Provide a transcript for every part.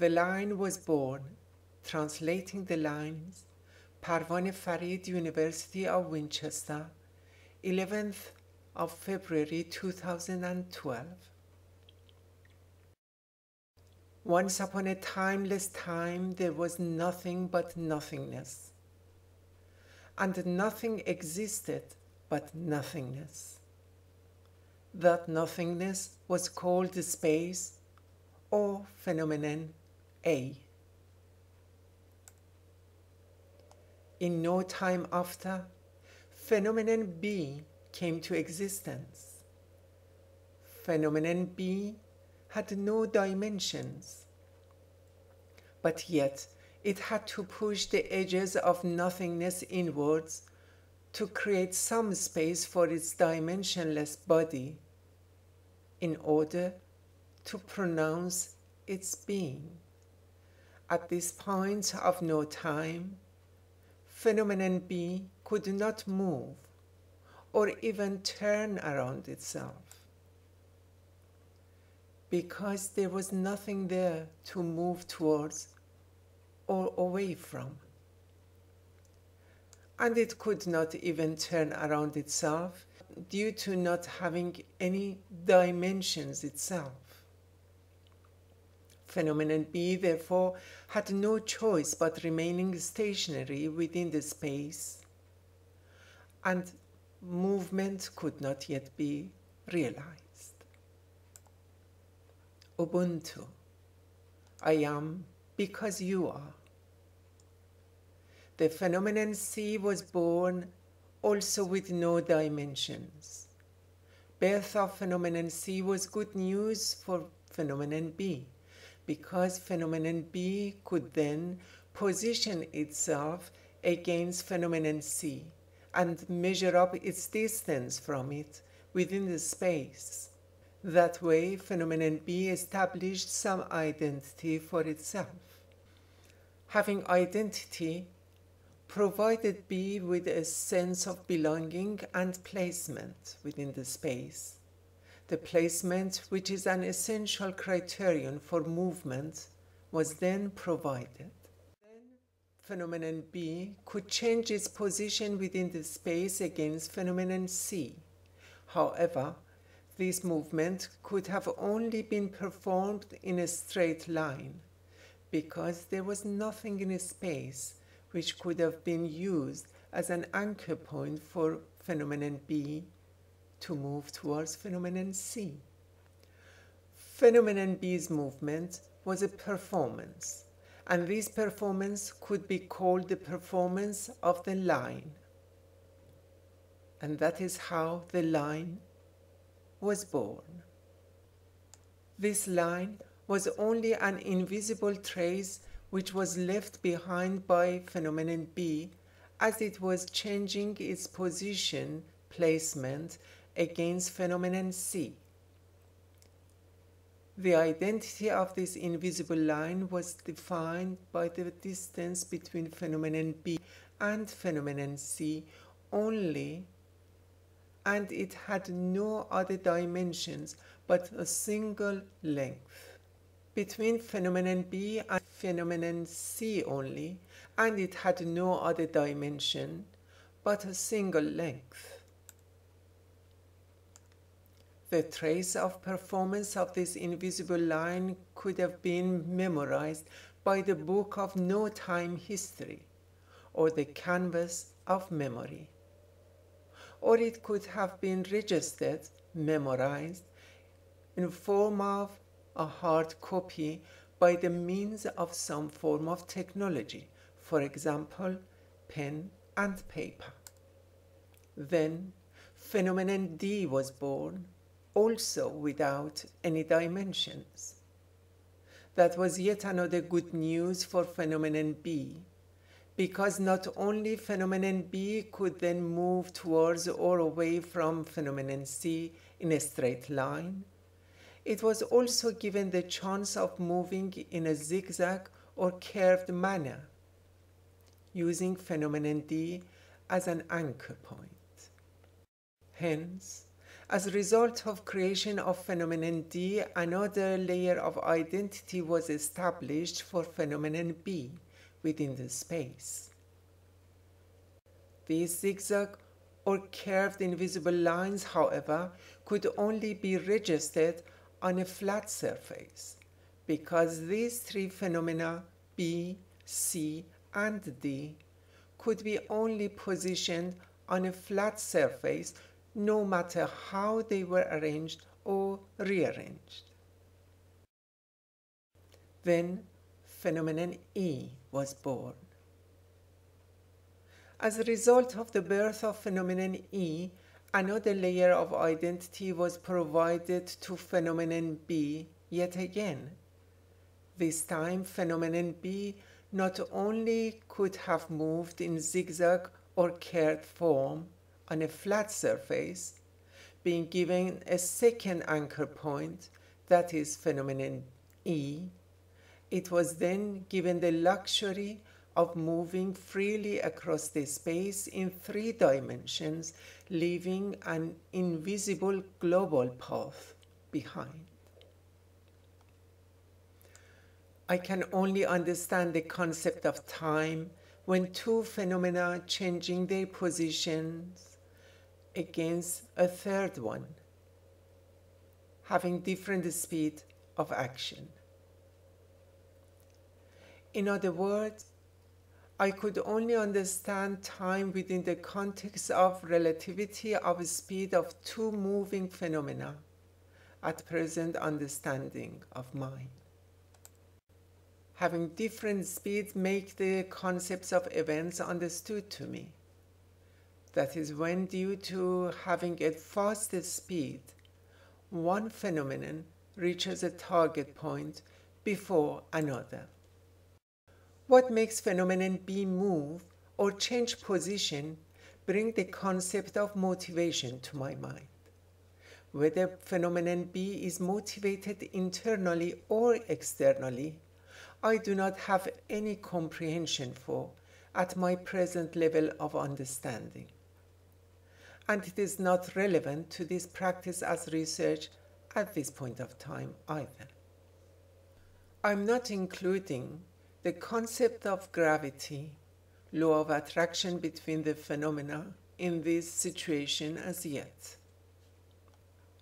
The line was born. Translating the lines, Parvaneh, Farid, University of Winchester, 11th of February 2012. Once upon a timeless time, there was nothing but nothingness. And nothing existed but nothingness. That nothingness was called space or phenomenon A. In no time after, phenomenon B came to existence. Phenomenon B had no dimensions, but yet it had to push the edges of nothingness inwards to create some space for its dimensionless body in order to pronounce its being. At this point of no time, phenomenon B could not move or even turn around itself, because there was nothing there to move towards or away from. And it could not even turn around itself due to not having any dimensions itself. Phenomenon B, therefore, had no choice but remaining stationary within the space, and movement could not yet be realized. Ubuntu, I am because you are. The phenomenon C was born also with no dimensions. Birth of phenomenon C was good news for phenomenon B, because phenomenon B could then position itself against phenomenon C and measure up its distance from it within the space. That way, phenomenon B established some identity for itself. Having identity provided B with a sense of belonging and placement within the space. The placement, which is an essential criterion for movement, was then provided. Then phenomenon B could change its position within the space against phenomenon C. However, this movement could have only been performed in a straight line, because there was nothing in space which could have been used as an anchor point for phenomenon B to move towards phenomenon C. Phenomenon B's movement was a performance, and this performance could be called the performance of the line. And that is how the line was born. This line was only an invisible trace which was left behind by phenomenon B as it was changing its position, placement against phenomenon C. The identity of this invisible line was defined by the distance between phenomenon B and phenomenon C only, and it had no other dimensions but a single length. Between phenomenon B and phenomenon C only, and it had no other dimension but a single length. The trace of performance of this invisible line could have been memorized by the book of no-time history, or the canvas of memory. Or it could have been registered, memorized, in form of a hard copy by the means of some form of technology, for example, pen and paper. Then phenomenon D was born, also without any dimensions. That was yet another good news for phenomenon B, because not only phenomenon B could then move towards or away from phenomenon C in a straight line, it was also given the chance of moving in a zigzag or curved manner, using phenomenon D as an anchor point. Hence, As a result of creation of phenomenon D, another layer of identity was established for phenomenon B within the space. These zigzag or curved invisible lines, however, could only be registered on a flat surface, because these three phenomena, B, C, and D, could be only positioned on a flat surface no matter how they were arranged or rearranged. Then phenomenon E was born. As a result of the birth of phenomenon E, another layer of identity was provided to phenomenon B yet again. This time, phenomenon B not only could have moved in zigzag or curved form on a flat surface, being given a second anchor point, that is phenomenon E, it was then given the luxury of moving freely across the space in 3 dimensions, leaving an invisible global path behind. I can only understand the concept of time when 2 phenomena changing their positions against a third one, having different speed of action. In other words, I could only understand time within the context of relativity of speed of 2 moving phenomena at present understanding of mine. Having different speeds make the concepts of events understood to me. That is when, due to having a faster speed, one phenomenon reaches a target point before another. What makes phenomenon B move or change position bring the concept of motivation to my mind. Whether phenomenon B is motivated internally or externally, I do not have any comprehension for at my present level of understanding. And it is not relevant to this practice as research at this point of time either. I'm not including the concept of gravity, law of attraction between the phenomena in this situation as yet.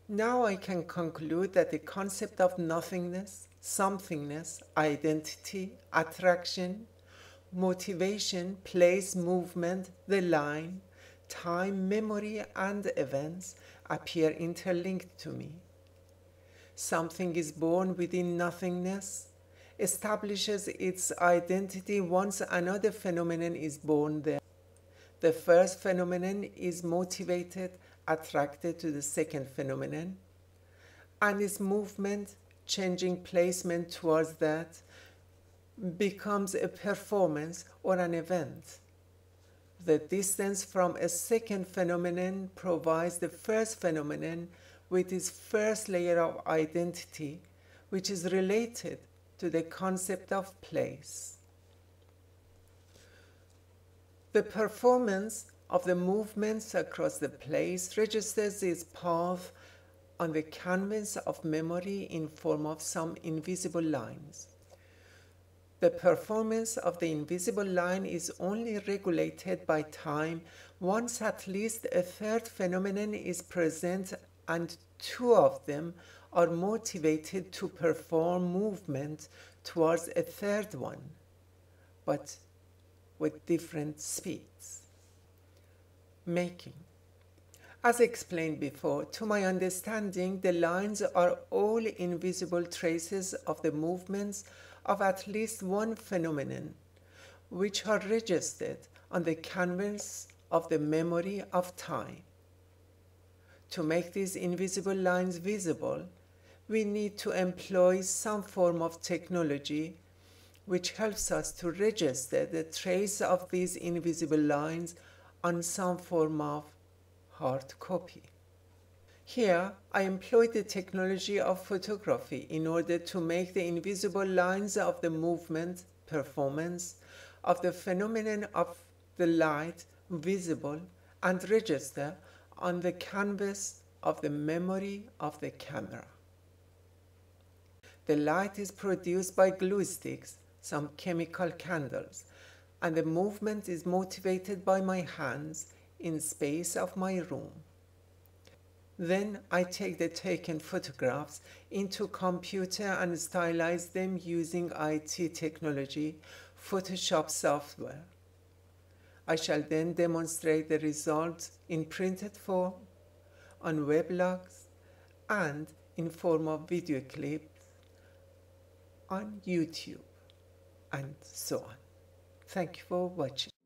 Now I can conclude that the concept of nothingness, somethingness, identity, attraction, motivation, place, movement, the line, time, memory, and events appear interlinked to me. Something is born within nothingness, establishes its identity once another phenomenon is born there. The first phenomenon is motivated, attracted to the second phenomenon, and its movement, changing placement towards that, becomes a performance or an event. The distance from a second phenomenon provides the first phenomenon with its first layer of identity, which is related to the concept of place. The performance of the movements across the place registers its path on the canvas of memory in form of some invisible lines. The performance of the invisible line is only regulated by time once at least a third phenomenon is present and 2 of them are motivated to perform movement towards a third one, but with different speeds. Making. As explained before, to my understanding, the lines are all invisible traces of the movements of at least one phenomenon, which are registered on the canvas of the memory of time. To make these invisible lines visible, we need to employ some form of technology which helps us to register the trace of these invisible lines on some form of hard copy. Here, I employed the technology of photography in order to make the invisible lines of the movement, performance, of the phenomenon of the light visible and register on the canvas of the memory of the camera. The light is produced by glue sticks, some chemical candles, and the movement is motivated by my hands in space of my room. Then I take the taken photographs into computer and stylize them using IT technology, Photoshop software. I shall then demonstrate the results in printed form, on weblogs, and in form of video clips on YouTube, and so on. Thank you for watching.